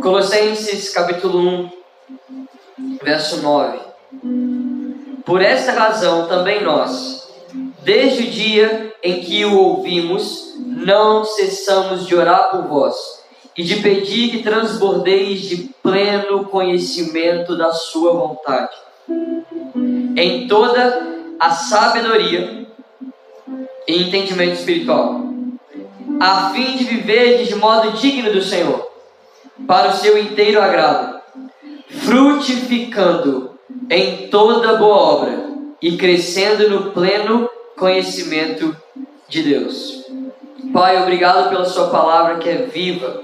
Colossenses capítulo 1, verso 9. Por esta razão também nós, desde o dia em que o ouvimos, não cessamos de orar por vós e de pedir que transbordeis de pleno conhecimento da sua vontade, em toda a sabedoria e entendimento espiritual, a fim de viver de modo digno do Senhor, para o seu inteiro agrado, frutificando em toda boa obra e crescendo no pleno conhecimento de Deus. Pai, obrigado pela sua palavra que é viva.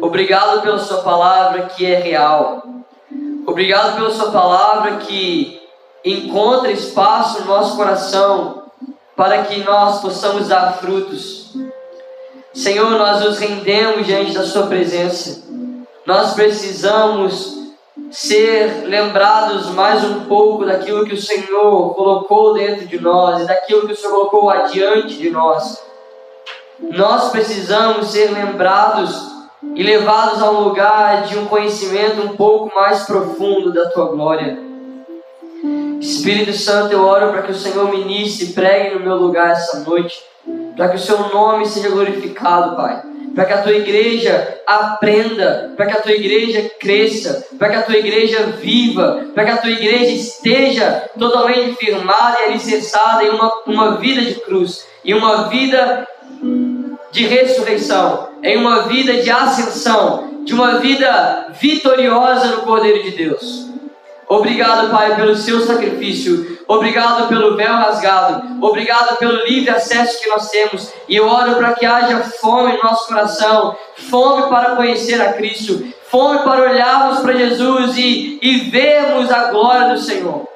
Obrigado pela sua palavra que é real. Obrigado pela sua palavra que encontra espaço no nosso coração para que nós possamos dar frutos. Senhor, nós nos rendemos diante da sua presença. Nós precisamos ser lembrados mais um pouco daquilo que o Senhor colocou dentro de nós e daquilo que o Senhor colocou adiante de nós. Nós precisamos ser lembrados e levados a um lugar de um conhecimento um pouco mais profundo da tua glória. Espírito Santo, eu oro para que o Senhor ministre e pregue no meu lugar essa noite, para que o seu nome seja glorificado, Pai, para que a tua igreja aprenda, para que a tua igreja cresça, para que a tua igreja viva, para que a tua igreja esteja totalmente firmada e alicerçada em uma vida de cruz, em uma vida de ressurreição, em uma vida de ascensão, de uma vida vitoriosa no Cordeiro de Deus. Obrigado, Pai, pelo seu sacrifício. Obrigado pelo véu rasgado. Obrigado pelo livre acesso que nós temos. E eu oro para que haja fome no nosso coração. Fome para conhecer a Cristo. Fome para olharmos para Jesus e vermos a glória do Senhor.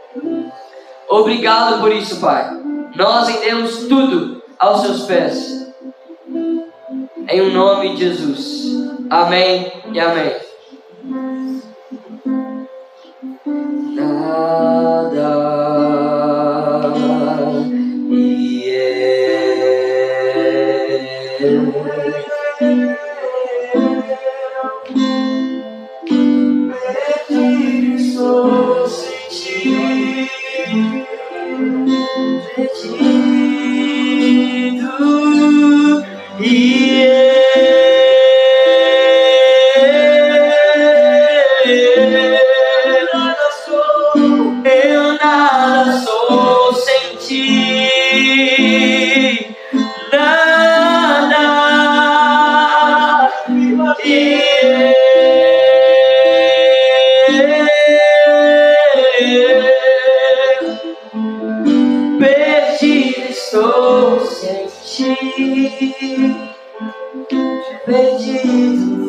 Obrigado por isso, Pai. Nós rendemos tudo aos seus pés. Em o nome de Jesus. Amém e amém. Nada me Estou sentindo e eu nada sou sem ti, nada perdido estou sem ti, perdido.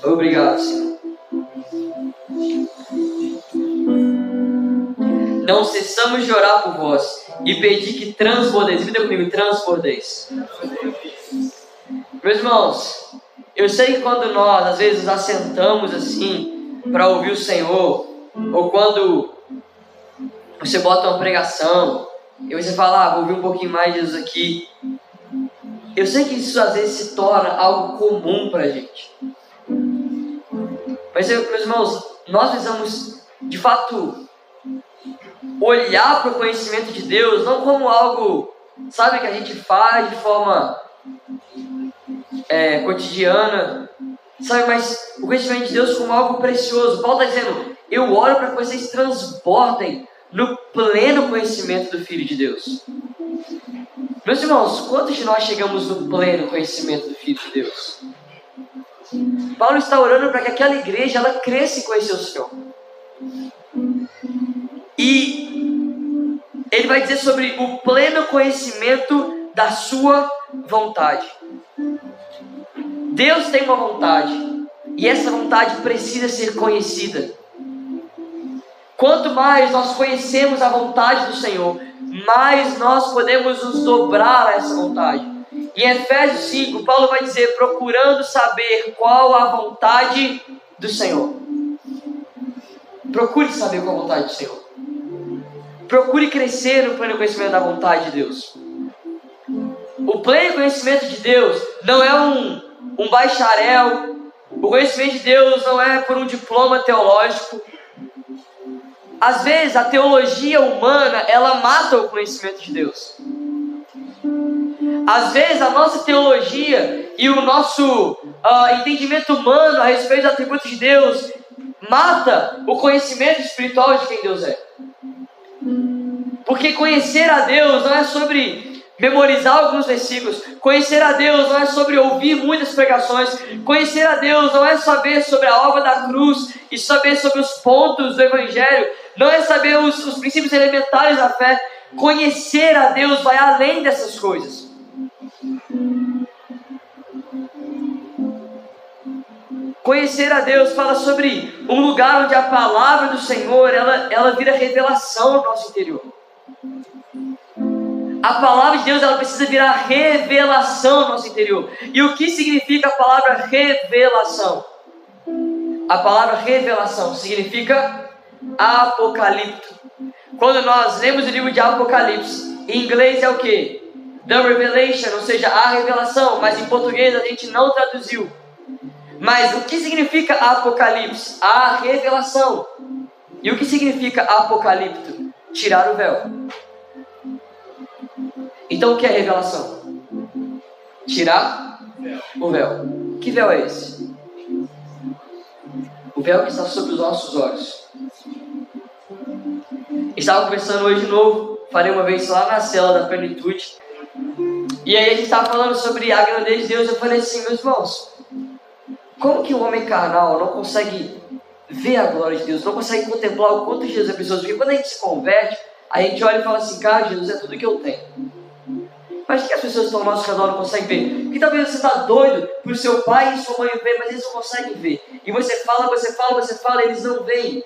Obrigado, Senhor. Não cessamos de orar por vós e pedir que transbordeis. Repita comigo, transbordeis. Meus irmãos, eu sei que quando nós às vezes nos assentamos assim para ouvir o Senhor, ou quando você bota uma pregação e você fala, vou ouvir um pouquinho mais de Jesus aqui. Eu sei que isso às vezes se torna algo comum para a gente. Mas, meus irmãos, nós precisamos, de fato, olhar para o conhecimento de Deus, não como algo, sabe, que a gente faz de forma cotidiana, sabe, mas o conhecimento de Deus como algo precioso. Paulo está dizendo, eu oro para que vocês transbordem no pleno conhecimento do Filho de Deus. Meus irmãos, quantos de nós chegamos no pleno conhecimento do Filho de Deus? Paulo está orando para que aquela igreja ela cresça em conhecer o Senhor. E ele vai dizer sobre o pleno conhecimento da sua vontade. Deus tem uma vontade e essa vontade precisa ser conhecida. Quanto mais nós conhecemos a vontade do Senhor, mais nós podemos nos dobrar a essa vontade. Em Efésios 5, Paulo vai dizer, procurando saber qual a vontade do Senhor. Procure saber qual a vontade do Senhor. Procure crescer no pleno conhecimento da vontade de Deus. O pleno conhecimento de Deus não é um bacharel. O conhecimento de Deus não é por um diploma teológico. Às vezes a teologia humana, ela mata o conhecimento de Deus. Às vezes a nossa teologia e o nosso entendimento humano a respeito dos atributos de Deus mata o conhecimento espiritual de quem Deus é. Porque conhecer a Deus não é sobre memorizar alguns versículos. Conhecer a Deus não é sobre ouvir muitas pregações. Conhecer a Deus não é saber sobre a obra da cruz e saber sobre os pontos do Evangelho. Não é saber os princípios elementares da fé. Conhecer a Deus vai além dessas coisas. Conhecer a Deus fala sobre um lugar onde a palavra do Senhor, ela vira revelação no nosso interior. A palavra de Deus, ela precisa virar revelação no nosso interior. E o que significa a palavra revelação? A palavra revelação significa apocalipto. Quando nós lemos o livro de Apocalipse, em inglês é o que? The Revelation, ou seja, a revelação, mas em português a gente não traduziu. Mas o que significa Apocalipse? A revelação. E o que significa apocalipto? Tirar o véu. Então o que é revelação? Tirar o véu. Que véu é esse? O véu que está sobre os nossos olhos. Estava conversando hoje de novo, falei uma vez lá na cela da plenitude. E aí a gente estava falando sobre a grandeza de Deus. Eu falei assim, meus irmãos, como que o homem carnal não consegue ver a glória de Deus, não consegue contemplar o quanto Jesus é precioso? Porque quando a gente se converte, a gente olha e fala assim, cara, Jesus é tudo que eu tenho. Mas o que as pessoas que estão ao nosso redor não conseguem ver? Porque talvez você está doido para o seu pai e sua mãe ver, mas eles não conseguem ver. E você fala, eles não veem.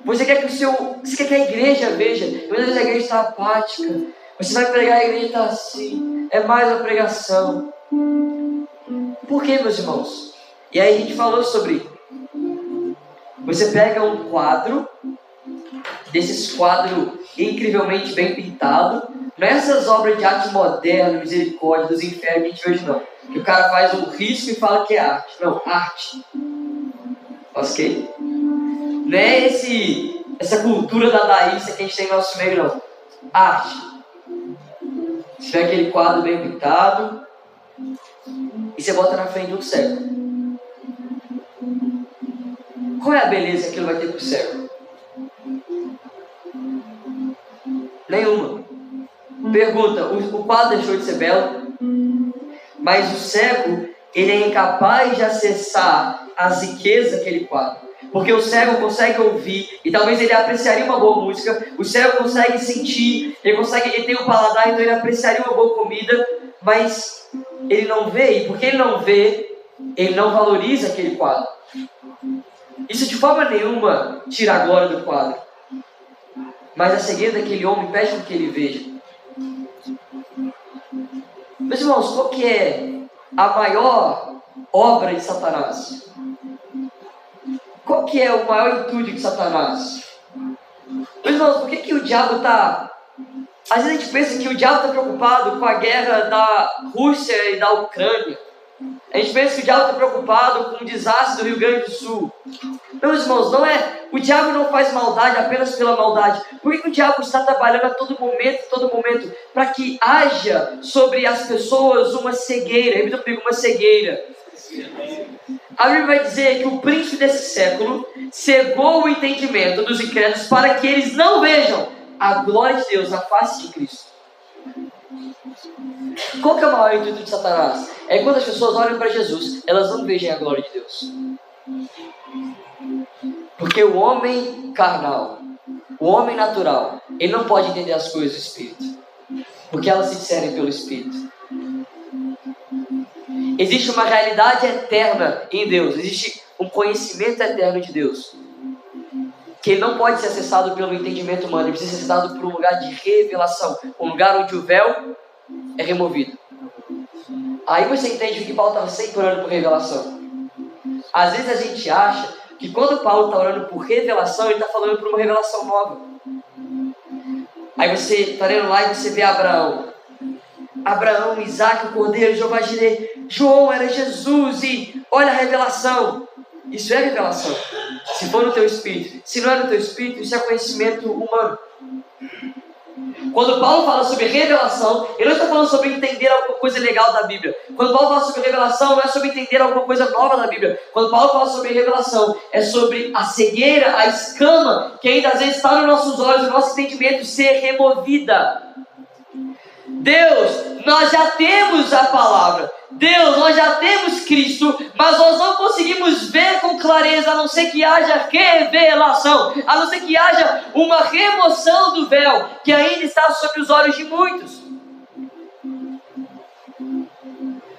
Você quer que a igreja veja, e muitas vezes a igreja está apática. Você vai pregar, a igreja está assim, é mais uma pregação. Por quê, meus irmãos? E aí a gente falou sobre, você pega um quadro, desses quadros incrivelmente bem pintados, não é essas obras de arte moderna, misericórdia, dos infernos que a gente vê hoje não, que o cara faz um risco e fala que é arte. Não, arte. Ok? Não é essa cultura dadaísta que a gente tem no nosso meio não. Arte. Você pega aquele quadro bem pintado e você bota na frente do cego. Qual é a beleza que aquilo vai ter pro cego? Nenhuma. Pergunta, o quadro deixou de ser belo? Mas o cego, ele é incapaz de acessar as riquezas daquele quadro. Porque o cego consegue ouvir, e talvez ele apreciaria uma boa música, o cego consegue sentir, ele tem um paladar, então ele apreciaria uma boa comida, mas ele não vê, e porque ele não vê, ele não valoriza aquele quadro. Isso de forma nenhuma tira a glória do quadro. Mas a cegueira daquele homem impede com que ele veja. Meus irmãos, qual que é a maior obra de Satanás? Qual que é o maior intuito de Satanás? Meus irmãos, por que o diabo está... Às vezes a gente pensa que o diabo está preocupado com a guerra da Rússia e da Ucrânia. A gente pensa que o diabo está preocupado com o desastre do Rio Grande do Sul. Meus irmãos, não é... O diabo não faz maldade apenas pela maldade. Por que o diabo está trabalhando a todo momento, para que haja sobre as pessoas uma cegueira? Repita comigo, uma cegueira. A Bíblia vai dizer que o príncipe desse século cegou o entendimento dos incrédulos para que eles não vejam a glória de Deus na face de Cristo. Qual que é o maior intuito de Satanás? É quando as pessoas olham para Jesus, elas não vejam a glória de Deus. Porque o homem carnal, o homem natural, ele não pode entender as coisas do Espírito. Porque elas se discernem pelo Espírito. Existe uma realidade eterna em Deus. Existe um conhecimento eterno de Deus. Que ele não pode ser acessado pelo entendimento humano. Ele precisa ser acessado por um lugar de revelação. Um lugar onde o véu é removido. Aí você entende o que Paulo estava sempre orando por revelação. Às vezes a gente acha que quando Paulo está orando por revelação, ele está falando por uma revelação nova. Aí você está lendo lá e você vê Abraão. Abraão, Isaac, o Cordeiro, Jeová Jireh. João era Jesus e olha a revelação. Isso é revelação. Se for no teu espírito. Se não é no teu espírito, isso é conhecimento humano. Quando Paulo fala sobre revelação, ele não está falando sobre entender alguma coisa legal da Bíblia. Quando Paulo fala sobre revelação, não é sobre entender alguma coisa nova da Bíblia. Quando Paulo fala sobre revelação, é sobre a cegueira, a escama, que ainda às vezes está nos nossos olhos, no nosso entendimento, ser removida. Deus, nós já temos a palavra. Deus, nós já temos Cristo, mas nós não conseguimos ver com clareza, a não ser que haja revelação, a não ser que haja uma remoção do véu, que ainda está sobre os olhos de muitos.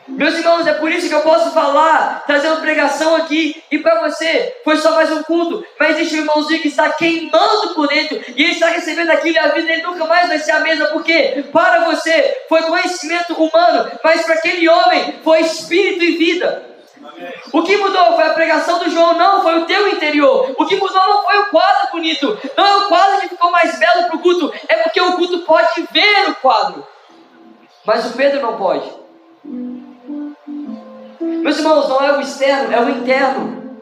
Meus irmãos, é por isso que eu posso falar, trazer uma pregação aqui, e para você, foi só mais um culto, mas existe um irmãozinho que está queimando por dentro, e ele está recebendo aquilo, e a vida dele nunca mais vai ser a mesma, porque para você foi conhecimento humano, mas para aquele homem foi espírito e vida. O que mudou foi a pregação do João, não, foi o teu interior. O que mudou não foi o quadro bonito, não é o quadro que ficou mais belo para o culto, é porque o culto pode ver o quadro, mas o Pedro não pode. Meus irmãos, não é o externo, é o interno.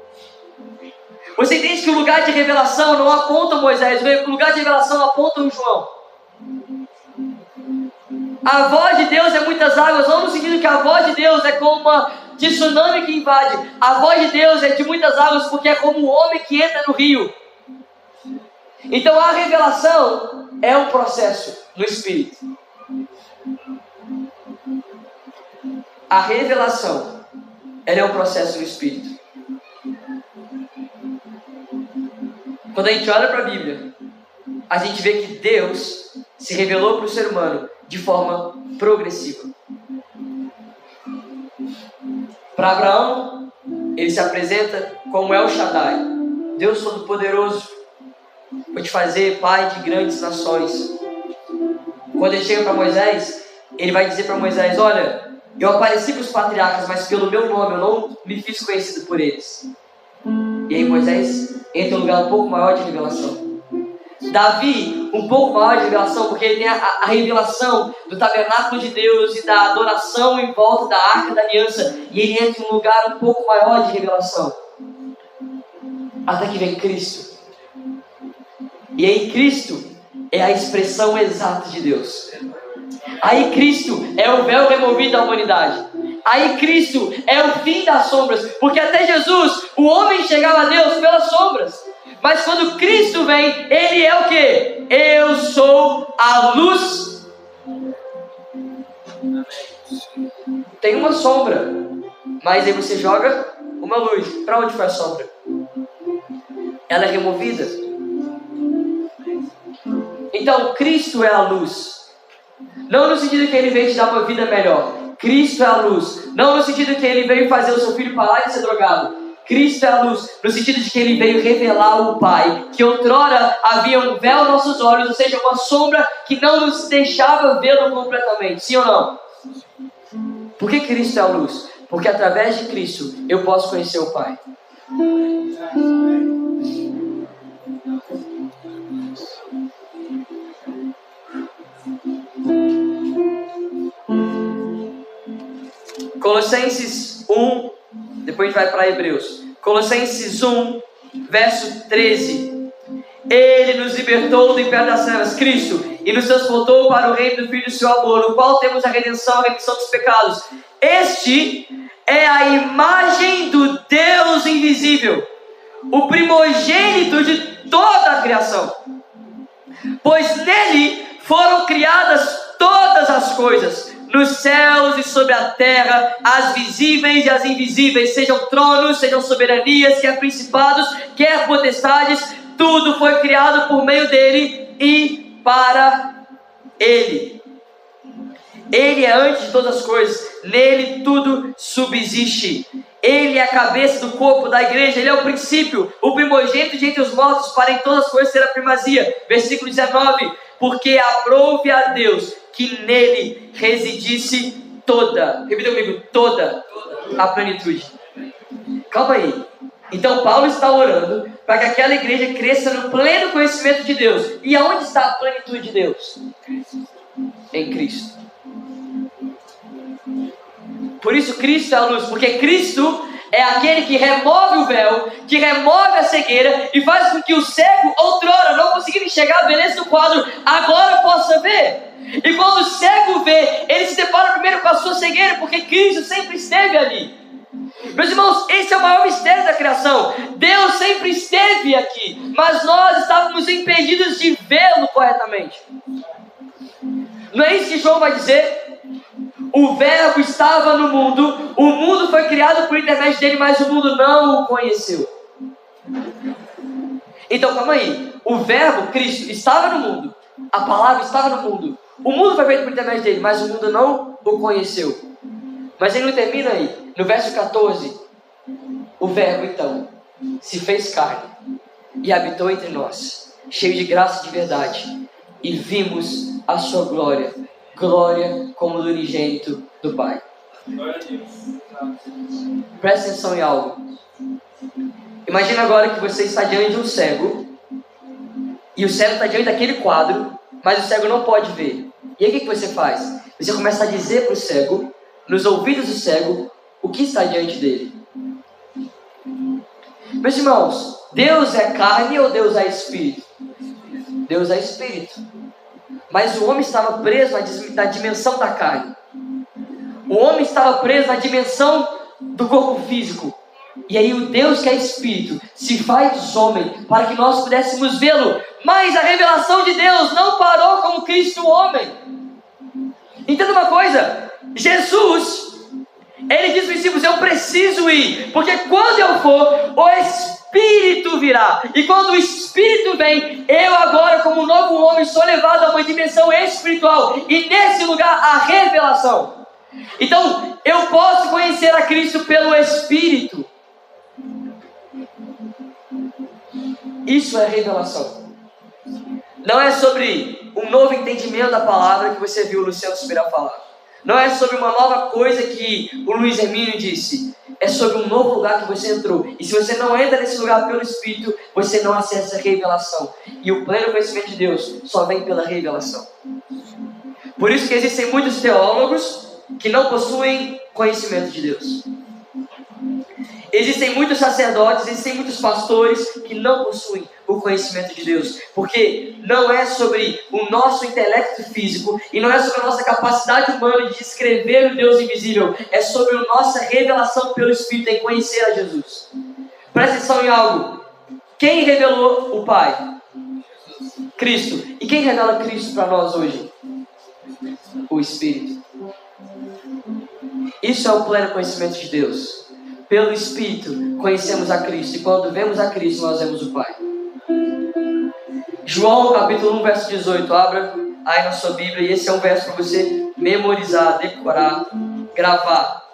Você entende que o lugar de revelação não aponta Moisés, o lugar de revelação aponta o João. A voz de Deus é muitas águas, não no sentido que a voz de Deus é como uma tsunami que invade. A voz de Deus é de muitas águas porque é como o homem que entra no rio. Então a revelação é um processo no Espírito. A revelação, ela é um processo no Espírito. Quando a gente olha para a Bíblia, a gente vê que Deus se revelou para o ser humano de forma progressiva. Para Abraão, ele se apresenta como El Shaddai, Deus Todo-Poderoso, vou te fazer pai de grandes nações. Quando ele chega para Moisés, ele vai dizer para Moisés: olha, eu apareci para os patriarcas, mas pelo meu nome eu não me fiz conhecido por eles. E aí Moisés entra em um lugar um pouco maior de revelação. Davi, um pouco maior de revelação, porque ele tem a revelação do tabernáculo de Deus e da adoração em volta da arca da aliança. E ele entra em um lugar um pouco maior de revelação. Até que vem Cristo. E aí Cristo é a expressão exata de Deus. Aí Cristo é o véu removido da humanidade. Aí Cristo é o fim das sombras. Porque até Jesus, o homem chegava a Deus pelas sombras. Mas quando Cristo vem, Ele é o quê? Eu sou a luz. Tem uma sombra, mas aí você joga uma luz. Para onde foi a sombra? Ela é removida. Então Cristo é a luz. Não no sentido que Ele veio te dar uma vida melhor. Cristo é a luz. Não no sentido que Ele veio fazer o seu filho parar de ser drogado. Cristo é a luz, no sentido de que Ele veio revelar o Pai, que outrora havia um véu aos nossos olhos, ou seja, uma sombra que não nos deixava vê-lo completamente. Sim ou não? Por que Cristo é a luz? Porque através de Cristo eu posso conhecer o Pai. Colossenses 1, depois a gente vai para Hebreus. Colossenses 1, verso 13. Ele nos libertou do império das trevas, Cristo, e nos transportou para o reino do Filho do seu amor, no qual temos a redenção, a remissão dos pecados. Este é a imagem do Deus invisível, o primogênito de toda a criação. Pois nele foram criadas todas as coisas, nos céus e sobre a terra, as visíveis e as invisíveis, sejam tronos, sejam soberanias, quer principados, quer potestades, tudo foi criado por meio dele e para ele. Ele é antes de todas as coisas, nele tudo subsiste. Ele é a cabeça do corpo da igreja, ele é o princípio, o primogênito de entre os mortos, para em todas as coisas ter a primazia. Versículo 19, porque aprove a Deus que nele residisse toda, repita comigo, toda a plenitude. Calma aí. Então Paulo está orando para que aquela igreja cresça no pleno conhecimento de Deus. E aonde está a plenitude de Deus? Em Cristo. Por isso Cristo é a luz, porque Cristo é aquele que remove o véu, que remove a cegueira e faz com que o cego, outrora, não conseguindo enxergar a beleza do quadro, agora possa ver. E quando o cego vê, ele se depara primeiro com a sua cegueira, porque Cristo sempre esteve ali. Meus irmãos, esse é o maior mistério da criação. Deus sempre esteve aqui, mas nós estávamos impedidos de vê-lo corretamente. Não é isso que João vai dizer? O verbo estava no mundo, o mundo foi criado por intermédio dele, mas o mundo não o conheceu. Então calma aí, o verbo, Cristo, estava no mundo, a palavra estava no mundo, o mundo foi feito por intermédio dele, mas o mundo não o conheceu. Mas ele não termina aí. No verso 14, o verbo então se fez carne e habitou entre nós, cheio de graça e de verdade, e vimos a sua glória, glória como do unigênito do Pai. Presta atenção em algo. Imagina agora que você está diante de um cego, e o cego está diante daquele quadro, mas o cego não pode ver. E aí o que você faz? Você começa a dizer para o cego, nos ouvidos do cego, o que está diante dele. Meus irmãos, Deus é carne ou Deus é espírito? Deus é espírito. Mas o homem estava preso na dimensão da carne. O homem estava preso na dimensão do corpo físico. E aí o Deus que é espírito se faz homem para que nós pudéssemos vê-lo. Mas a revelação de Deus não parou como Cristo homem. Entenda uma coisa, Jesus, ele diz para os discípulos, eu preciso ir, porque quando eu for, o Espírito virá. E quando o Espírito vem, eu agora como novo homem sou levado a uma dimensão espiritual. E nesse lugar a revelação. Então eu posso conhecer a Cristo pelo Espírito. Isso é revelação. Não é sobre um novo entendimento da palavra que você viu o Luciano Subirá falar. Não é sobre uma nova coisa que o Luiz Hermínio disse. É sobre um novo lugar que você entrou. E se você não entra nesse lugar pelo Espírito, você não acessa a revelação. E o pleno conhecimento de Deus só vem pela revelação. Por isso que existem muitos teólogos que não possuem conhecimento de Deus. Existem muitos sacerdotes, existem muitos pastores que não possuem o conhecimento de Deus, porque não é sobre o nosso intelecto físico e não é sobre a nossa capacidade humana de descrever o Deus invisível, é sobre a nossa revelação pelo Espírito em conhecer a Jesus. Presta atenção em algo. Quem revelou o Pai? Cristo. E quem revela Cristo para nós hoje? O Espírito. Isso é o pleno conhecimento de Deus. Pelo Espírito conhecemos a Cristo, e quando vemos a Cristo nós vemos o Pai. João capítulo 1 verso 18, abra aí na sua Bíblia, e esse é um verso para você memorizar, decorar, gravar.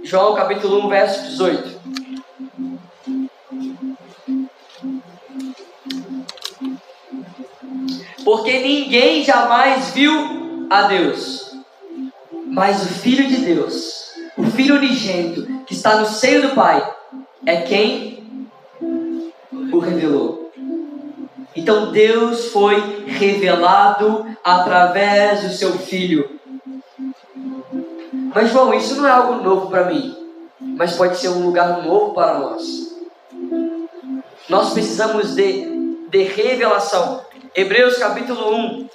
João capítulo 1 verso 18. Porque ninguém jamais viu a Deus, mas o Filho de Deus, o Filho unigênito, que está no seio do Pai, é quem o revelou. Então Deus foi revelado através do seu Filho. Mas João, isso não é algo novo para mim, mas pode ser um lugar novo para nós. Nós precisamos de revelação. Hebreus capítulo 1.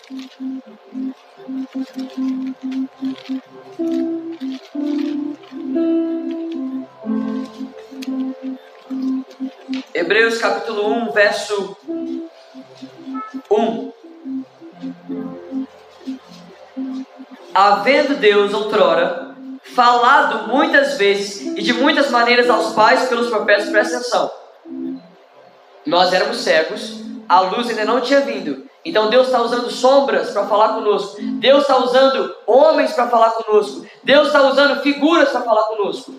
Hebreus capítulo 1, verso 1. Havendo Deus outrora falado muitas vezes e de muitas maneiras aos pais pelos profetas, presta atenção. Nós éramos cegos, a luz ainda não tinha vindo. Então Deus está usando sombras para falar conosco. Deus está usando homens para falar conosco. Deus está usando figuras para falar conosco.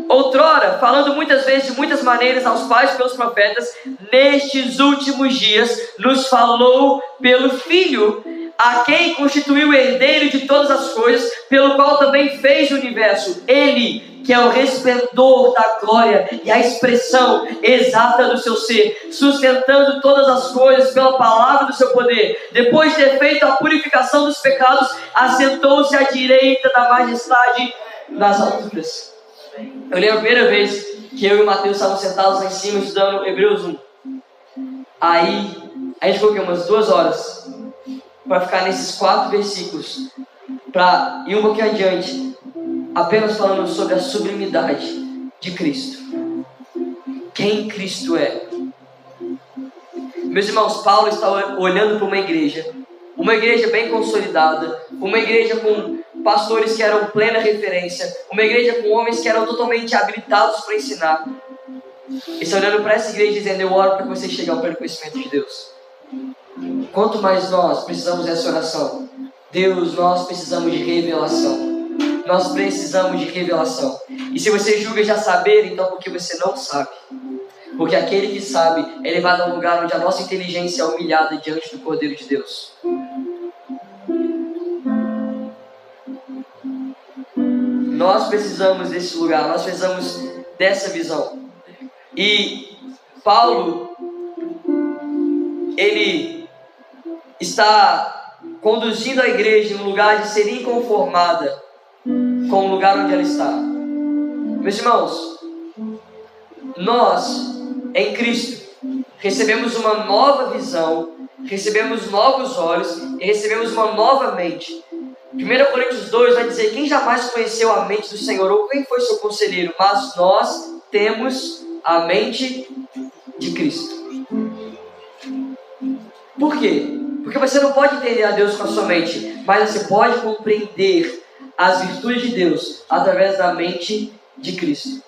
Outrora, falando muitas vezes de muitas maneiras aos pais pelos profetas, nestes últimos dias nos falou pelo Filho, a quem constituiu o herdeiro de todas as coisas, pelo qual também fez o universo. Ele, que é o resplendor da glória e a expressão exata do seu ser, sustentando todas as coisas pela palavra do seu poder, depois de ter feito a purificação dos pecados, assentou-se à direita da majestade nas alturas. Eu lembro a primeira vez que eu e o Mateus estavam sentados lá em cima estudando Hebreus 1. Aí a gente ficou umas 2 horas para ficar nesses 4 versículos, para ir um pouquinho adiante, apenas falando sobre a sublimidade de Cristo. Quem Cristo é. Meus irmãos, Paulo está olhando para uma igreja bem consolidada, uma igreja com pastores que eram plena referência, uma igreja com homens que eram totalmente habilitados para ensinar. Ele está olhando para essa igreja dizendo: eu oro para que você chegue ao pleno conhecimento de Deus. Quanto mais nós precisamos dessa oração, Deus, nós precisamos de revelação. Nós precisamos de revelação. E se você julga já saber, então porque você não sabe. Porque aquele que sabe é levado a um lugar onde a nossa inteligência é humilhada diante do Cordeiro de Deus. Nós precisamos desse lugar, nós precisamos dessa visão. E Paulo, ele está conduzindo a igreja em um lugar de ser inconformada com o lugar onde ela está. Meus irmãos, nós em Cristo recebemos uma nova visão, recebemos novos olhos e recebemos uma nova mente. 1 Coríntios 2 vai dizer: quem jamais conheceu a mente do Senhor, ou quem foi seu conselheiro? Mas nós temos a mente de Cristo. Por quê? Porque você não pode entender a Deus com a sua mente, mas você pode compreender as virtudes de Deus através da mente de Cristo.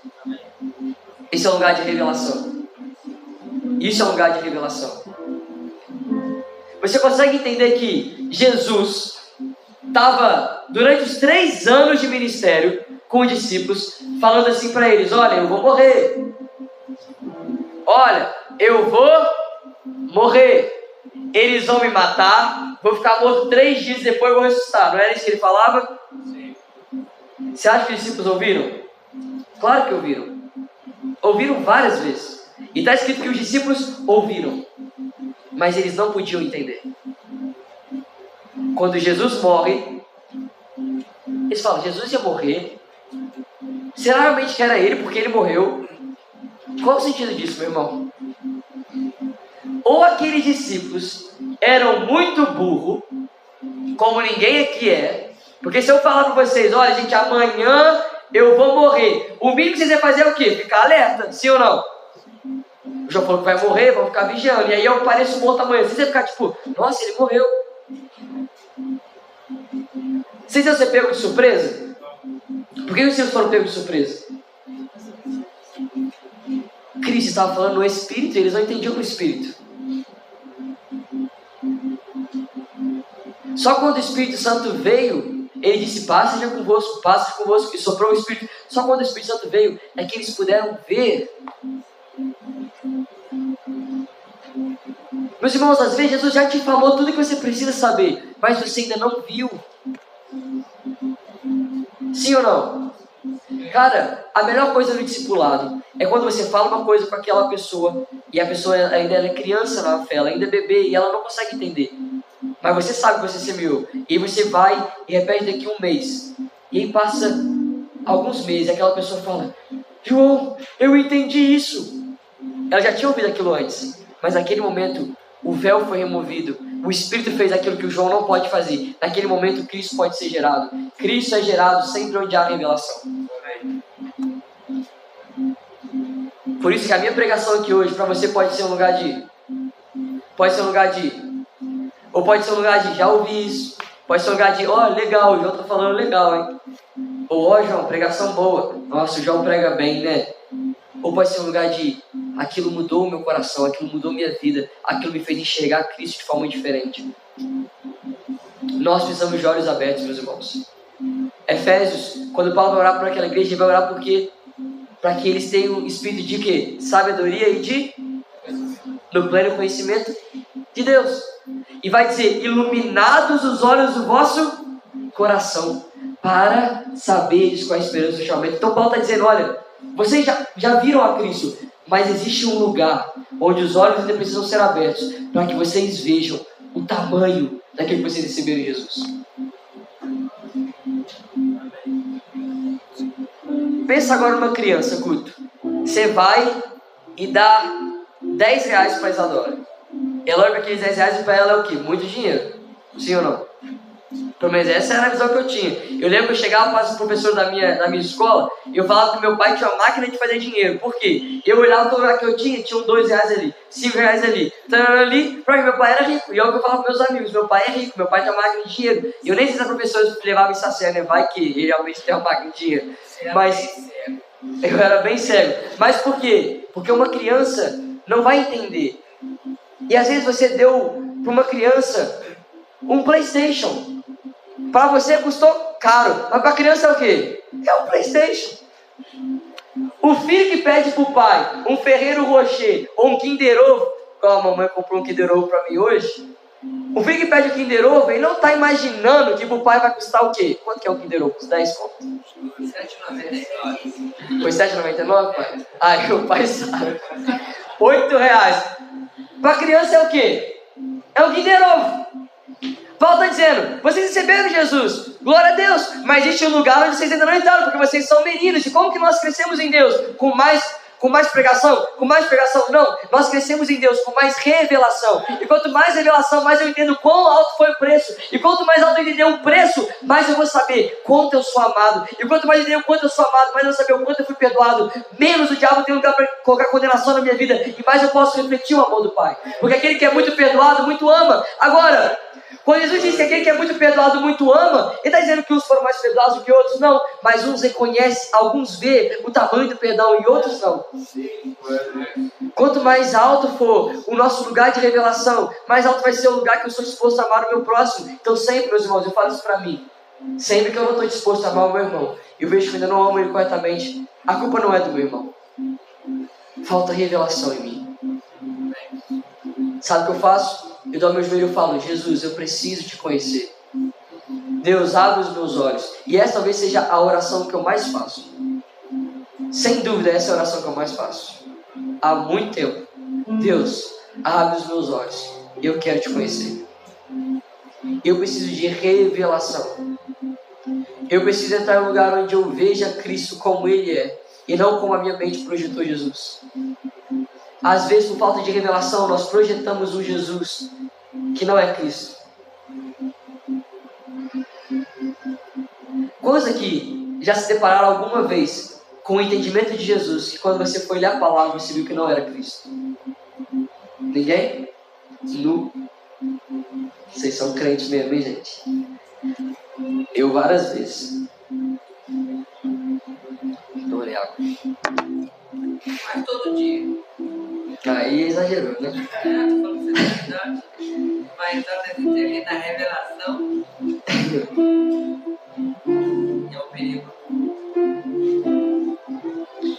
Esse é um lugar de revelação. Isso é um lugar de revelação. Você consegue entender que Jesus estava durante os 3 anos de ministério com os discípulos, falando assim para eles: olha, eu vou morrer. Olha, eu vou morrer. Eles vão me matar, vou ficar morto 3 dias depois, vou ressuscitar. Não era isso que ele falava? Sim. Você acha que os discípulos ouviram? Claro que ouviram. Ouviram várias vezes. E está escrito que os discípulos ouviram, mas eles não podiam entender. Quando Jesus morre, eles falam: Jesus ia morrer? Será realmente que era ele porque ele morreu? Qual o sentido disso, meu irmão? Ou aqueles discípulos eram muito burros, como ninguém aqui é, porque se eu falar para vocês: olha gente, amanhã eu vou morrer, o mínimo que vocês vão fazer é o quê? Ficar alerta, sim ou não? O João falou que vai morrer, vão ficar vigiando, e aí eu pareço morto amanhã. Vocês vão ficar tipo: nossa, ele morreu. Vocês iam ser pegos de surpresa? Por que vocês foram pegos de surpresa? Cristo estava falando no Espírito e eles não entendiam o Espírito. Só quando o Espírito Santo veio, ele disse: paz seja convosco, e soprou o Espírito. Só quando o Espírito Santo veio é que eles puderam ver. Meus irmãos, às vezes Jesus já te falou tudo que você precisa saber, mas você ainda não viu. Sim ou não? Cara, a melhor coisa no discipulado é quando você fala uma coisa com aquela pessoa e a pessoa ainda é criança na fé, ela ainda é bebê e ela não consegue entender. Mas você sabe que você semeou. E aí você vai e repete daqui 1 mês. E aí passa alguns meses e aquela pessoa fala: João, eu entendi isso. Ela já tinha ouvido aquilo antes, mas naquele momento o véu foi removido. O Espírito fez aquilo que o João não pode fazer. Naquele momento Cristo pode ser gerado. Cristo é gerado sempre onde há revelação. Por isso que a minha pregação aqui hoje para você pode ser um lugar de... Ou pode ser um lugar de: já ouvi isso. Pode ser um lugar de: ó, legal, o João tá falando legal, hein? Ou: ó, João, pregação boa. Nossa, o João prega bem, né? Ou pode ser um lugar de: aquilo mudou o meu coração, aquilo mudou minha vida, aquilo me fez enxergar Cristo de forma diferente. Nós precisamos de olhos abertos, meus irmãos. Efésios, quando Paulo vai orar por aquela igreja, ele vai orar por quê? Para que eles tenham um espírito de quê? Sabedoria e de... no pleno conhecimento de Deus. E vai dizer: iluminados os olhos do vosso coração, para saberes qual é a esperança do chamamento. Então Paulo está dizendo: olha, vocês já viram a Cristo, mas existe um lugar onde os olhos ainda precisam ser abertos, para que vocês vejam o tamanho daquilo que vocês receberam em Jesus. Pensa agora numa criança, Guto. Você vai e dá 10 reais para Isadora. Ela olha para aqueles 10 reais e para ela é o quê? Muito dinheiro. Sim ou não? Pelo menos essa era a visão que eu tinha. Eu lembro que eu chegava para o professor da minha escola e eu falava que meu pai tinha uma máquina de fazer dinheiro. Por quê? Eu olhava para o lugar que eu tinha um 2 reais ali, 5 reais ali, ali, porque meu pai era rico. E é o que eu falava para meus amigos, meu pai é rico, meu pai tem uma máquina de dinheiro. E eu nem sei se a professora levava isso a sério, né? Vai que ele realmente tem uma máquina de dinheiro. Mas eu era bem cego. Mas por quê? Porque uma criança não vai entender. E às vezes você deu para uma criança um PlayStation. Para você custou caro, mas para a criança é o quê? É um PlayStation. O filho que pede para o pai um Ferrero Rocher ou um Kinder Ovo, como a mamãe comprou um Kinder Ovo para mim hoje, o filho que pede o Kinder Ovo, ele não está imaginando que para o pai vai custar o quê? Quanto que é um Kinder Ovo? 10 conto? Foi R$7,99, pai? Ai, o pai sabe. R$8. Para a criança é o quê? É um Kinder Ovo. Paulo está dizendo, vocês receberam Jesus, glória a Deus, mas existe um lugar onde vocês ainda não entraram, porque vocês são meninos. E como que nós crescemos em Deus? Com mais pregação? Com mais pregação? Não, nós crescemos em Deus com mais revelação. E quanto mais revelação, mais eu entendo quão alto foi o preço. E quanto mais alto eu entender o preço, mais eu vou saber quanto eu sou amado. E quanto mais eu entender o quanto eu sou amado, mais eu vou saber o quanto eu fui perdoado. Menos o diabo tem lugar para colocar condenação na minha vida. E mais eu posso refletir o amor do Pai. Porque aquele que é muito perdoado, muito ama. Agora, quando Jesus diz que aquele que é muito perdoado, muito ama, ele está dizendo que uns foram mais perdoados do que outros? Não, mas uns reconhecem, alguns vê o tamanho do perdão e outros não. Quanto mais alto for o nosso lugar de revelação, mais alto vai ser o lugar que eu sou disposto a amar o meu próximo. Então sempre, meus irmãos, eu falo isso para mim. Sempre que eu não estou disposto a amar o meu irmão, eu vejo que eu ainda não amo ele corretamente, a culpa não é do meu irmão. Falta revelação em mim. Sabe o que eu faço? Eu dou meu joelho e falo, Jesus, eu preciso te conhecer. Deus, abre os meus olhos. E essa talvez seja a oração que eu mais faço. Sem dúvida, essa é a oração que eu mais faço. Há muito tempo. Deus, abre os meus olhos. Eu quero te conhecer. Eu preciso de revelação. Eu preciso entrar em um lugar onde eu veja Cristo como Ele é. E não como a minha mente projetou Jesus. Às vezes, por falta de revelação, nós projetamos um Jesus que não é Cristo. Coisa que já se depararam alguma vez com o entendimento de Jesus, que quando você foi ler a palavra, você viu que não era Cristo. Ninguém? Vocês são crentes mesmo, hein, gente? Eu várias vezes. Adorei água. Mas todo dia. Aí exagerou, né? Tô falando verdade. Vai entrar ali na revelação. É o perigo.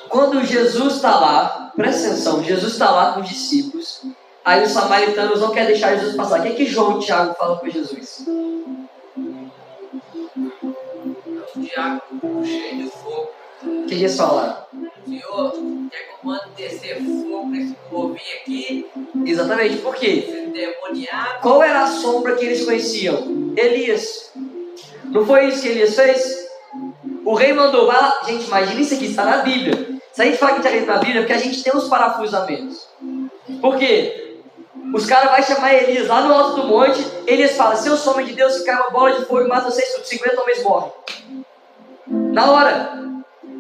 Quando Jesus está lá, presta atenção, Jesus está lá com os discípulos, aí os samaritanos não querem deixar Jesus passar. O que é que João e Tiago falam para Jesus? O diabo cheio de fogo. O que eles falaram? Senhor, quer que eu mande descer fogo nesse povinho aqui? Exatamente, por quê? Esse demoniado. Qual era a sombra que eles conheciam? Elias. Não foi isso que Elias fez? O rei mandou, vai lá. Gente, imagina isso aqui, está na Bíblia. Se a gente fala que está na Bíblia, é porque a gente tem uns parafusos a menos. Por quê? Os caras vão chamar Elias lá no alto do monte. Elias fala, se eu sou homem de Deus, se cai uma bola de fogo e mata vocês, 50 homens morrem. Na hora.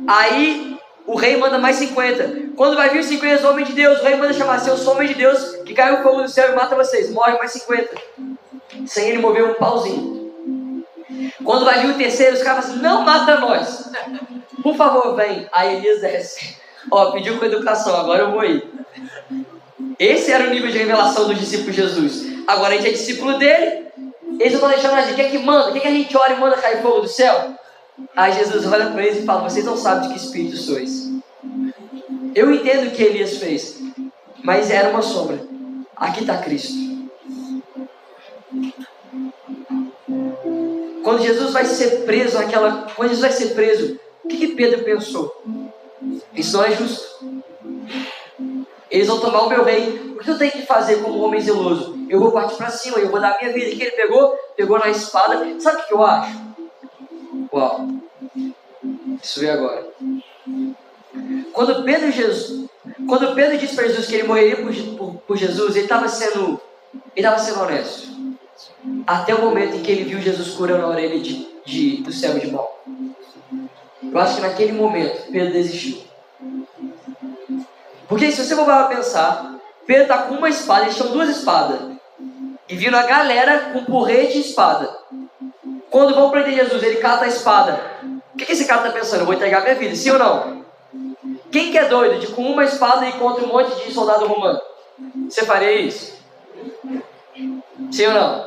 Aí o rei manda mais 50. Quando vai vir os 50 homens de Deus, o rei manda chamar, se eu sou homem de Deus, que cai o fogo do céu e mata vocês, morre mais 50. Sem ele mover um pauzinho. Quando vai vir o terceiro, os caras falam assim, não mata nós. Por favor, vem. Aí Elias desce. Ó, pediu com educação, agora eu vou ir. Esse era o nível de revelação dos discípulos de Jesus. Agora a gente é discípulo dele. Eles não estão deixando a gente. Quer que manda? Quer que a gente ore e manda cair fogo do céu? Aí Jesus olha para eles e fala, vocês não sabem de que espírito sois. Eu entendo o que Elias fez, mas era uma sombra. Aqui está Cristo. Quando Jesus vai ser preso, quando Jesus vai ser preso, o que Pedro pensou? Isso não é justo. Eles vão tomar o meu rei. O que eu tenho que fazer como homem zeloso? Eu vou partir para cima, eu vou dar a minha vida. O que ele pegou? Pegou na espada. Sabe o que eu acho? Uau. Isso veio agora. Quando Pedro disse para Jesus que ele morreria por Jesus, ele estava sendo honesto. Até o momento em que ele viu Jesus curando a orelha do cego de mal. Eu acho que naquele momento Pedro desistiu. Porque se você for para pensar, Pedro está com uma espada, eles tinham 2 espadas. E vindo a galera com porrete e espada. Quando vão prender Jesus, ele cata a espada. O que esse cara está pensando? Eu vou entregar minha vida, sim ou não? Quem que é doido de com uma espada ir contra um monte de soldado romano? Você faria isso? Sim ou não?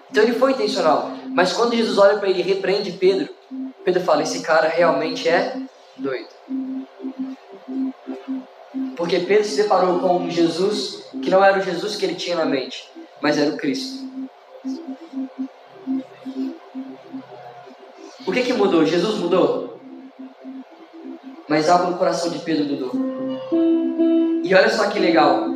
Então ele foi intencional. Mas quando Jesus olha para ele e repreende Pedro, Pedro fala, esse cara realmente é doido. Porque Pedro se deparou com um Jesus que não era o Jesus que ele tinha na mente, mas era o Cristo. O que mudou? Jesus mudou? Mas algo no coração de Pedro mudou. E olha só que legal.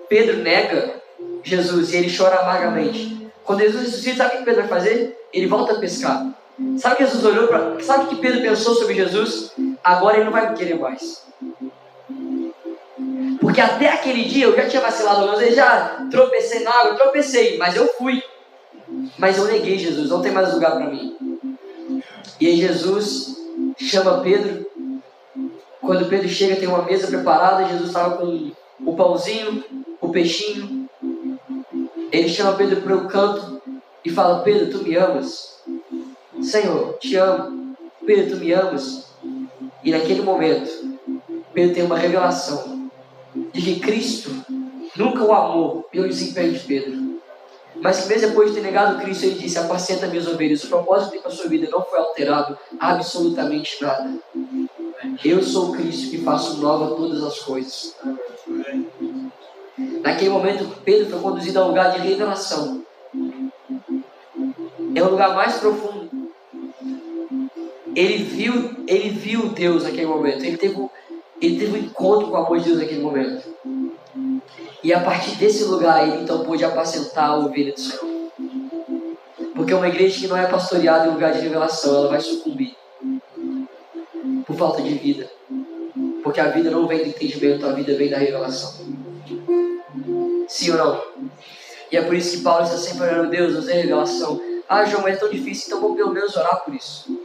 Pedro nega Jesus e ele chora amargamente. Quando Jesus ressuscita, sabe o que Pedro vai fazer? Ele volta a pescar. Sabe o que Jesus olhou para? Sabe o que Pedro pensou sobre Jesus? Agora ele não vai me querer mais. Porque até aquele dia eu já tinha vacilado algumas vezes, já tropecei na água, mas eu fui. Mas eu neguei Jesus, não tem mais lugar para mim. E aí Jesus chama Pedro. Quando Pedro chega, tem uma mesa preparada, Jesus estava com o pãozinho, o peixinho. Ele chama Pedro para o canto e fala, Pedro, tu me amas? Senhor, te amo. Pedro, tu me amas? E naquele momento, Pedro tem uma revelação de que Cristo nunca o amou pelo desempenho de Pedro. Mas que mesmo depois de ter negado Cristo, ele disse, apacenta minhas ovelhas. O propósito da sua vida não foi alterado absolutamente nada. Eu sou Cristo que faço nova todas as coisas. Naquele momento, Pedro foi conduzido a um lugar de revelação. É o lugar mais profundo. Ele viu Deus naquele momento. Ele teve um encontro com o amor de Deus naquele momento. E a partir desse lugar, ele então pôde apacentar a ovelha do Senhor. Porque uma igreja que não é pastoreada em lugar de revelação, ela vai sucumbir. Por falta de vida. Porque a vida não vem do entendimento, a vida vem da revelação. Sim ou não? E é por isso que Paulo está sempre orando, Deus, nos dê revelação. Ah, João, mas é tão difícil, então vamos pelo menos orar por isso.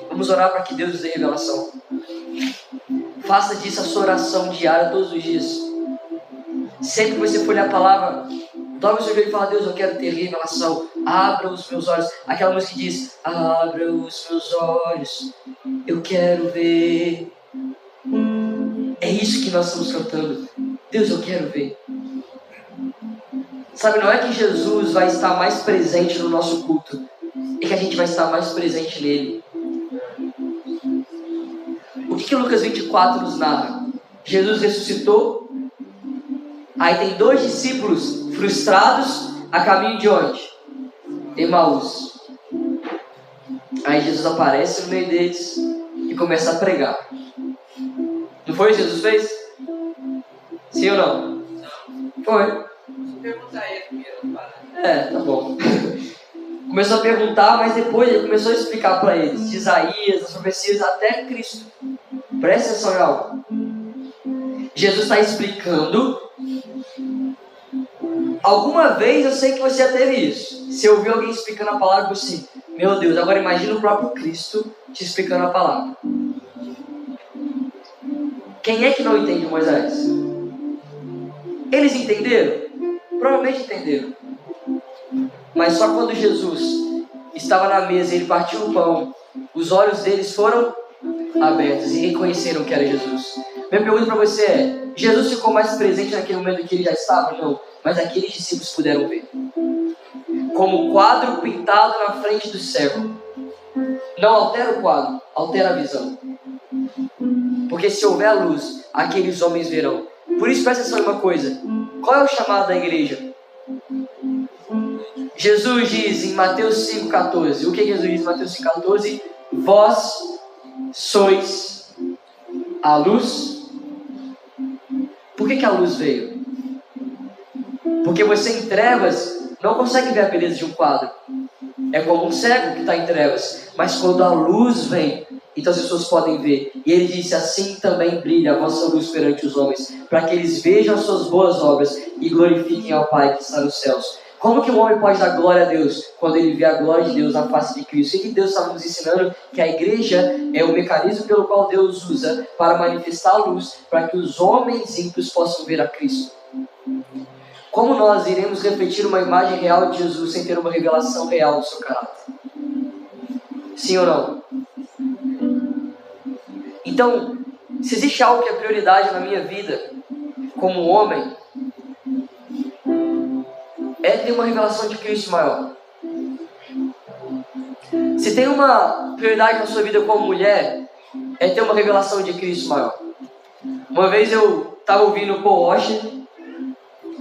Vamos orar para que Deus nos dê revelação. Faça disso a sua oração diária todos os dias. Sempre que você for ler a palavra, dobra o seu joelho e fala, Deus, eu quero ter revelação. Abra os meus olhos. Aquela música que diz, abra os meus olhos, eu quero ver. É isso que nós estamos cantando. Deus, eu quero ver. Sabe, não é que Jesus vai estar mais presente no nosso culto, é que a gente vai estar mais presente nele. O que Lucas 24 nos narra? Jesus ressuscitou, aí tem 2 discípulos frustrados a caminho de onde? Emaús. Aí Jesus aparece no meio deles e começa a pregar. Não foi o que Jesus fez? Sim ou não? Não. Foi. Pergunta a ele primeiro. Tá bom. Começou a perguntar, mas depois ele começou a explicar para eles. De Isaías, as profecias, até Cristo. Presta atenção em algo. Jesus está explicando. Alguma vez eu sei que você já teve isso. Se ouviu alguém explicando a palavra, você, meu Deus, agora imagina o próprio Cristo te explicando a palavra. Quem é que não entende Moisés? Eles entenderam? Provavelmente entenderam. Mas só quando Jesus estava na mesa e ele partiu o pão, os olhos deles foram abertos e reconheceram que era Jesus. Minha pergunta para você é, Jesus ficou mais presente naquele momento que ele já estava? Não. Mas aqueles discípulos puderam ver. Como um quadro pintado na frente do cego. Não altera o quadro, altera a visão. Porque se houver a luz, aqueles homens verão. Por isso presta atenção em uma coisa. Qual é o chamado da igreja? Jesus diz em Mateus 5,14. O que Jesus diz em Mateus 5,14? Vós sois a luz. Por que a luz veio? Porque você em trevas não consegue ver a beleza de um quadro. é como um cego que está em trevas. Mas quando a luz vem, então as pessoas podem ver. E ele disse, assim também brilha a vossa luz perante os homens, para que eles vejam as suas boas obras e glorifiquem ao Pai que está nos céus. Como que um homem pode dar glória a Deus quando ele vê a glória de Deus na face de Cristo? E que Deus está nos ensinando que a igreja é o mecanismo pelo qual Deus usa para manifestar a luz, para que os homens ímpios possam ver a Cristo. Como nós iremos refletir uma imagem real de Jesus sem ter uma revelação real do seu caráter? Sim ou não? Então, se existe algo que é prioridade na minha vida, como homem, é ter uma revelação de Cristo maior. Se tem uma prioridade na sua vida como mulher, é ter uma revelação de Cristo maior. Uma vez eu estava ouvindo o Paul Washer,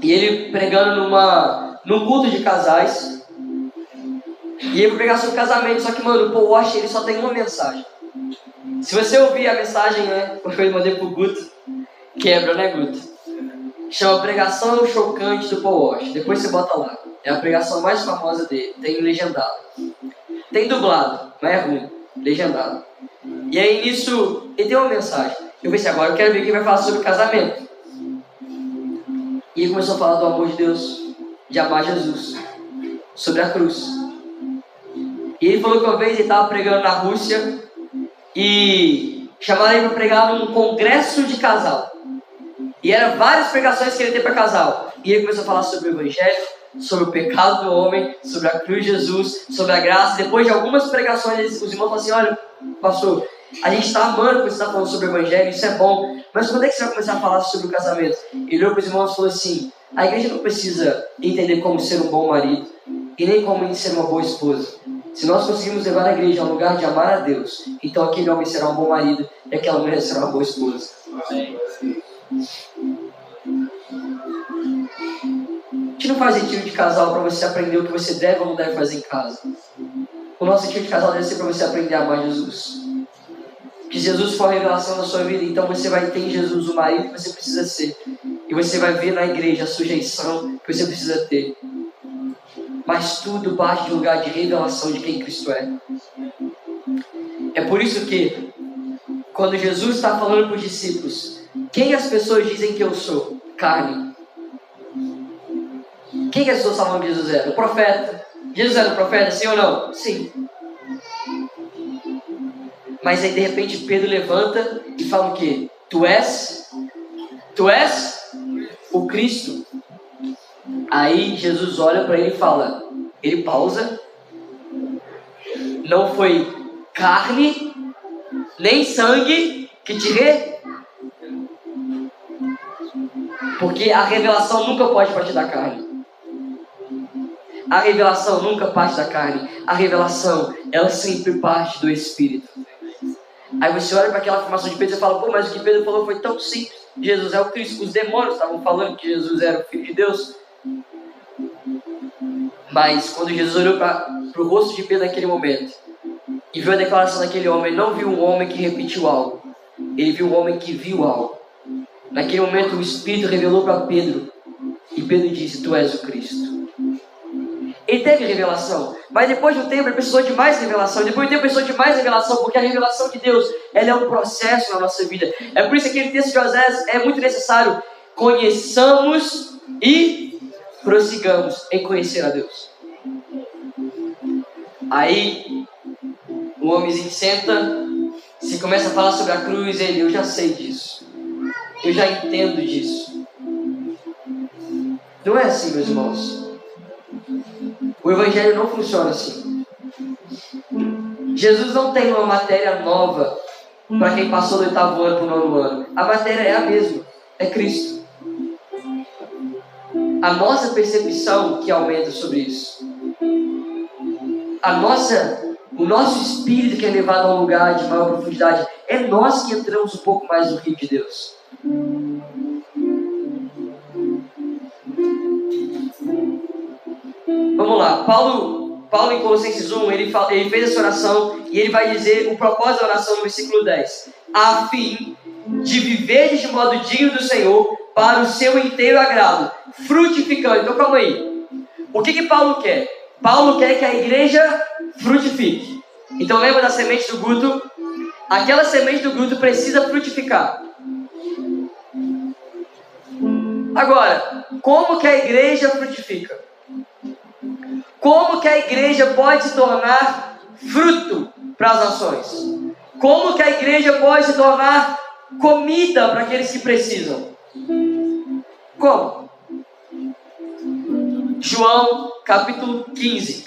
e ele pregando num culto de casais, e ele vai pregar sobre casamento, só que, mano, o Paul Washer, ele só tem uma mensagem. Se você ouvir a mensagem, né, que eu mandei pro Guto, quebra, né, Guto? Chama Pregação Chocante do Paul Washer. Depois você bota lá. É a pregação mais famosa dele. Tem legendado. Tem dublado, mas é ruim. Legendado. E aí nisso, ele tem uma mensagem. Eu pensei, agora eu quero ver quem vai falar sobre casamento. E ele começou a falar do amor de Deus, de amar Jesus, sobre a cruz. E ele falou que uma vez ele estava pregando na Rússia e chamaram ele para pregar num congresso de casal. E eram várias pregações que ele teve para casal. E ele começou a falar sobre o Evangelho, sobre o pecado do homem, sobre a cruz de Jesus, sobre a graça. Depois de algumas pregações, os irmãos falaram assim, olha, pastor, a gente está amando quando você está falando sobre o Evangelho, isso é bom. Mas quando é que você vai começar a falar sobre o casamento? Ele olhou para os irmãos e falou assim, a igreja não precisa entender como ser um bom marido e nem como ser uma boa esposa. Se nós conseguirmos levar a igreja a um lugar de amar a Deus, então aquele homem será um bom marido e aquela mulher será uma boa esposa. A gente não faz retiro de casal para você aprender o que você deve ou não deve fazer em casa. O nosso retiro de casal deve ser para você aprender a amar Jesus. Que Jesus for a revelação da sua vida, então você vai ter em Jesus o marido que você precisa ser. E você vai ver na igreja a sujeição que você precisa ter. Mas tudo parte de um lugar de revelação de quem Cristo é. É por isso que, quando Jesus está falando para os discípulos, quem as pessoas dizem que eu sou? Carne. Quem que as pessoas falam que Jesus era? O profeta. Jesus era o profeta, sim ou não? Sim. Mas aí de repente Pedro levanta e fala o quê? Tu és o Cristo. Aí Jesus olha para ele e fala, ele pausa, não foi carne, nem sangue que te vê. Porque a revelação nunca pode partir da carne. A revelação nunca parte da carne. A revelação, ela sempre parte do Espírito. Aí você olha para aquela afirmação de Pedro e fala, pô, mas o que Pedro falou foi tão simples. Jesus é o Cristo. Os demônios estavam falando que Jesus era o Filho de Deus. Mas quando Jesus olhou para o rosto de Pedro naquele momento e viu a declaração daquele homem, não viu um homem que repetiu algo. Ele viu um homem que viu algo. Naquele momento o Espírito revelou para Pedro. E Pedro disse, tu és o Cristo. Ele teve revelação, mas depois de um tempo ele precisou de mais revelação. Depois de um tempo ele precisou de mais revelação, porque a revelação de Deus, ela é um processo na nossa vida. É por isso que aquele texto de Osés é muito necessário. Conheçamos e prossigamos em conhecer a Deus. Aí o homenzinho senta, se começa a falar sobre a cruz, eu já sei disso. Eu já entendo disso. Não é assim, meus irmãos. O Evangelho não funciona assim. Jesus não tem uma matéria nova para quem passou do 8º ano para o 9º ano. A matéria é a mesma. É Cristo. A nossa percepção que aumenta sobre isso. O nosso espírito que é levado a um lugar de maior profundidade. É nós que entramos um pouco mais no rio de Deus. Vamos lá, Paulo em Colossenses 1, ele fez essa oração e ele vai dizer o propósito da oração no versículo 10. A fim de viver de modo digno do Senhor para o seu inteiro agrado, frutificando. Então calma aí. O que Paulo quer? Paulo quer que a igreja frutifique. Então lembra da semente do Guto? Aquela semente do Guto precisa frutificar. Agora, como que a igreja frutifica? Como que a igreja pode se tornar fruto para as nações? Como que a igreja pode se tornar comida para aqueles que precisam? Como? João capítulo 15.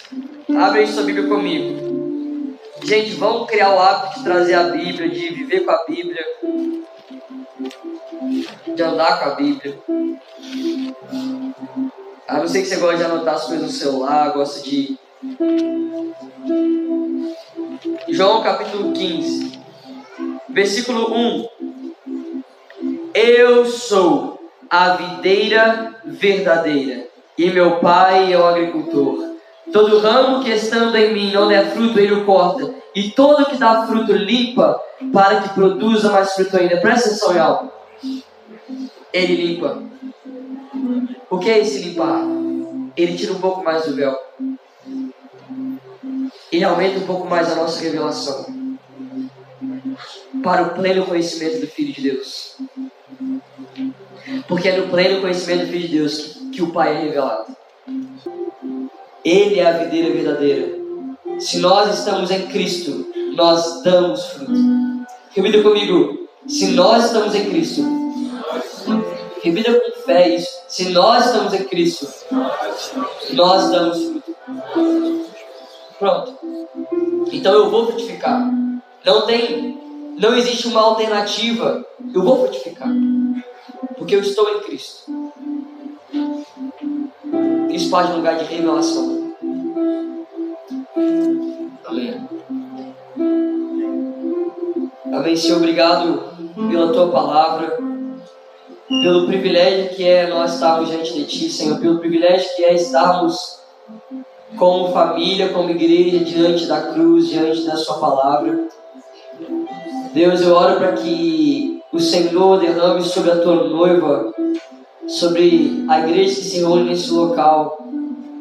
Abre aí sua Bíblia comigo. Gente, vamos criar o hábito de trazer a Bíblia, de viver com a Bíblia, de andar com a Bíblia. A não ser que você gosta de anotar as coisas no celular, gosta de... João capítulo 15, versículo 1. Eu sou a videira verdadeira, e meu pai é o agricultor. Todo ramo que estando em mim não der fruto, ele o corta, e todo que dá fruto limpa, para que produza mais fruto ainda. Presta atenção em algo. Ele limpa. O que é esse limpar? Ele tira um pouco mais do véu. Ele aumenta um pouco mais a nossa revelação para o pleno conhecimento do Filho de Deus. Porque é no pleno conhecimento do Filho de Deus que o Pai é revelado. Ele é a videira verdadeira. Se nós estamos em Cristo, nós damos fruto. Repita comigo. Se nós estamos em Cristo, repita com fé isso. Se nós estamos em Cristo, nós damos fruto. Pronto. Então eu vou frutificar. Não existe uma alternativa. Eu vou frutificar. Porque eu estou em Cristo. Isso parte de um lugar de revelação. Amém. Amém, Senhor. Obrigado pela Tua palavra. Pelo privilégio que é nós estarmos diante de Ti, Senhor. Pelo privilégio que é estarmos como família, como igreja, diante da cruz, diante da Sua palavra. Deus, eu oro para que o Senhor derrame sobre a Tua noiva, sobre a igreja que se reúne nesse local,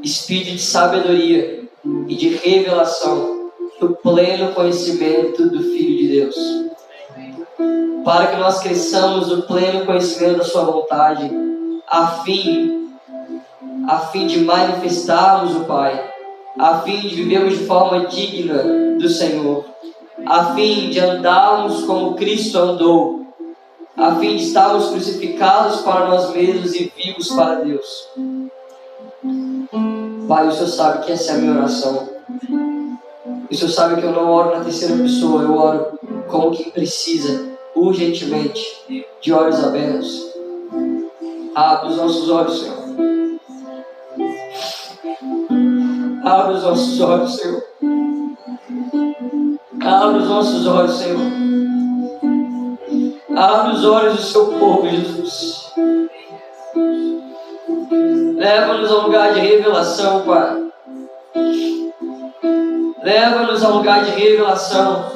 espírito de sabedoria e de revelação do pleno conhecimento do Filho de Deus. Para que nós cresçamos no pleno conhecimento da Sua vontade, a fim de manifestarmos o Pai, a fim de vivermos de forma digna do Senhor, a fim de andarmos como Cristo andou, a fim de estarmos crucificados para nós mesmos e vivos para Deus. Pai, o Senhor sabe que essa é a minha oração. O Senhor sabe que eu não oro na terceira pessoa, eu oro como quem precisa, urgentemente, de olhos abertos. Abre os nossos olhos, Senhor. Abre os nossos olhos, Senhor. Abre os nossos olhos, Senhor. Abre os olhos do Seu povo, Jesus. Leva-nos a um lugar de revelação, Pai. Leva-nos a um lugar de revelação.